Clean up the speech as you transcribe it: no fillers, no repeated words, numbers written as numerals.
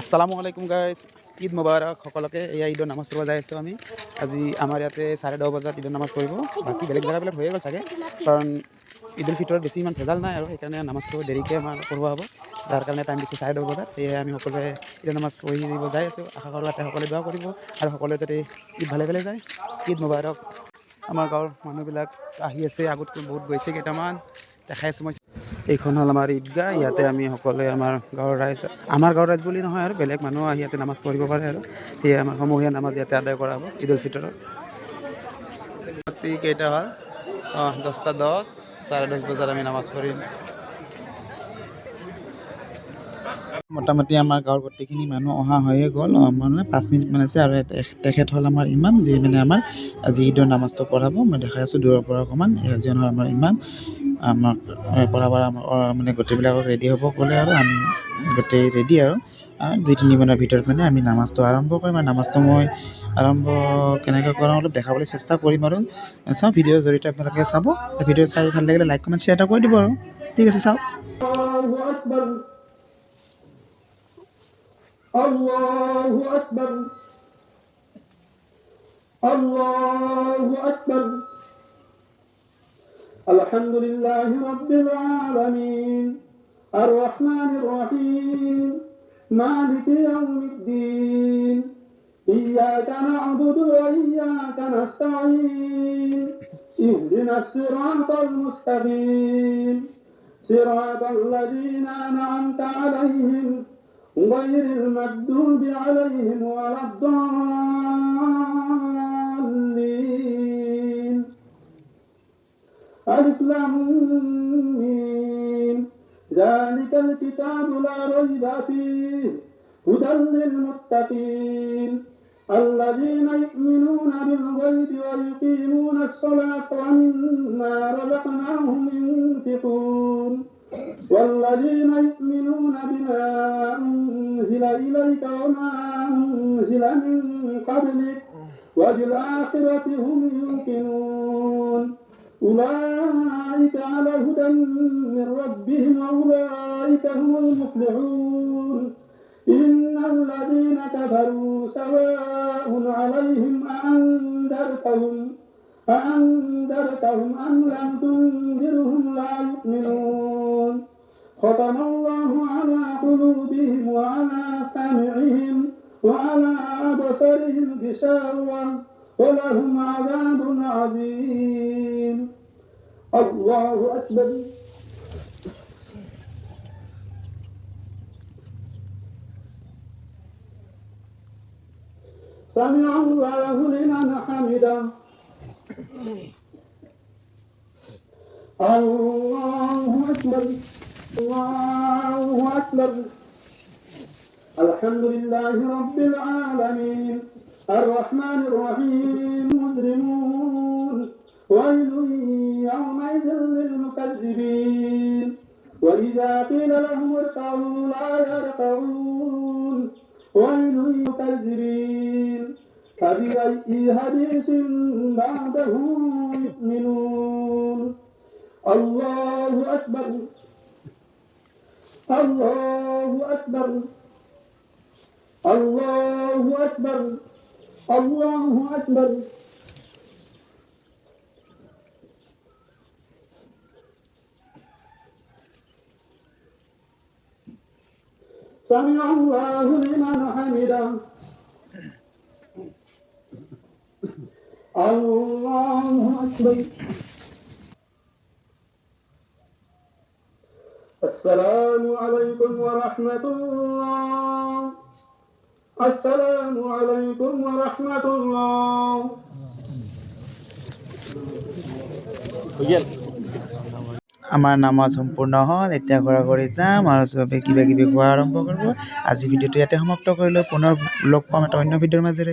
আসসালামু আলাইকুম গাইজ, ঈদ মুবাৰক সকলোকে। এয়া ঈদৰ নামাজ পঢ়িব যাই আছোঁ আমি। আজি আমাৰ ইয়াতে 10:30 বজাত ঈদৰ নামাজ পঢ়িব। বাকী বেলেগ জেগাবিলাক হৈয়ে গ'ল চাগে, কাৰণ ঈদ উল ফিতৰত বেছি ইমান ভেজাল নাই আৰু সেইকাৰণে নামাজটো দেৰিকৈ আমাৰ পঢ়োৱা হ'ব, যাৰ কাৰণে টাইম দিছে 10:30 বজাত। সেয়ে আমি সকলোৱে ঈদৰ নামাজ পঢ়িব যাই আছোঁ। আশা কৰোঁ তাতে সকলোৱে দোৱা কৰিব আৰু সকলোৱে যাতে ঈদ ভালে ভালে যায়। ঈদ মুবাৰক। আমাৰ গাঁৱৰ মানুহবিলাক আহি আছে, আগতকৈ বহুত গৈছে কেইটামান, দেখাই আছোঁ মই। এইখন হ'ল আমাৰ ঈদগাহ। ইয়াতে আমি সকলোৱে আমাৰ গাঁৱৰ ৰাইজ বুলি নহয় আৰু বেলেগ মানুহ আহি ইয়াতে নামাজ পঢ়িব পাৰে আৰু সেয়ে আমাৰ সমূহীয়া নামাজ ইয়াতে আদায় কৰা হ'ব ঈদ উল ফিতৰত। কেইটা হ'ল? 10:10, 10:30 বজাত আমি নামাজ পঢ়িম। মোটামুটি আমাৰ গাঁৱৰ গোটেইখিনি মানুহ অহা হৈয়ে গ'ল। মানে 5 মিনিটমান আছে আৰু তেখেত হ'ল আমাৰ ইমাম, যি মানে আমাৰ আজি ঈদৰ নামাজটো পঢ়াব। মই দেখাই আছোঁ দূৰৰ পৰা অকণমান। এজন হ'ল আমাৰ ইমাম, আমাক পঢ়াব মানে গোটেইবিলাকক ৰেডি হ'ব ক'লে আৰু আমি গোটেই ৰেডি আৰু 2-3 মিনিটৰ ভিতৰত মানে আমি নামাজটো আৰম্ভ কৰিম। আৰু নামাজটো মই আৰম্ভ কেনেকৈ কৰাম অলপ দেখাবলৈ চেষ্টা কৰিম আৰু চাওঁ, ভিডিঅ'ৰ জৰিয়তে আপোনালোকে চাব। ভিডিঅ' চাই ভাল লাগিলে লাইক কমেণ্ট শ্বেয়াৰ এটা কৰি দিব আৰু ঠিক আছে, চাওক। الله أكبر الله أكبر الحمد لله رب العالمين الرحمن الرحيم مالك يوم الدين إياك نعبد وإياك نستعين اهدنا الصراط المستقيم صراط الذين أنعمت عليهم غير المغضوب عليهم ولا الضالين. ألف لام ميم ذلك الكتاب لا ريب فيه هدى للمتقين الذين يؤمنون بالغيب ويقيمون الصلاة ومما رزقناهم ينفقون والذين يؤمنون بما أنزل إليك وما أنزل من قبلك وبالآخرة هم يوقنون أولئك على هدى من ربهم وأولئك هم المفلحون إن الذين كفروا سواء عليهم أأنذرتهم أم لم تنذرهم لا يؤمنون ختم الله على قلوبهم وعلى سمعهم وعلى أبصارهم غشاوة ولهم عذاب عظيم. الله أكبر. سمع الله لمن حمده. الله أكبر الله أكبر. الحمد لله رب العالمين الرحمن الرحيم مجرمون ويل يومئذ للمكذبين وإذا قيل لهم اركعوا لا يركعون ويل للمكذبين فبأي حديث بعده يؤمنون. الله أكبر الله أكبر الله أكبر الله أكبر. سمع الله لمن حمده. الله أكبر. السلام عليكم ورحمة الله السلام عليكم ورحمة الله. আমাৰ নামাজ সম্পূৰ্ণ হ'ল। এতিয়া ঘৰা ঘৰি যাম আৰু চবে কিবা কিবি খোৱা আৰম্ভ কৰিব। আজি ভিডিঅ'টো ইয়াতে সমাপ্ত কৰিলোঁ। পুনৰ লগ পাম এটা অন্য ভিডিঅ'ৰ মাজেৰে।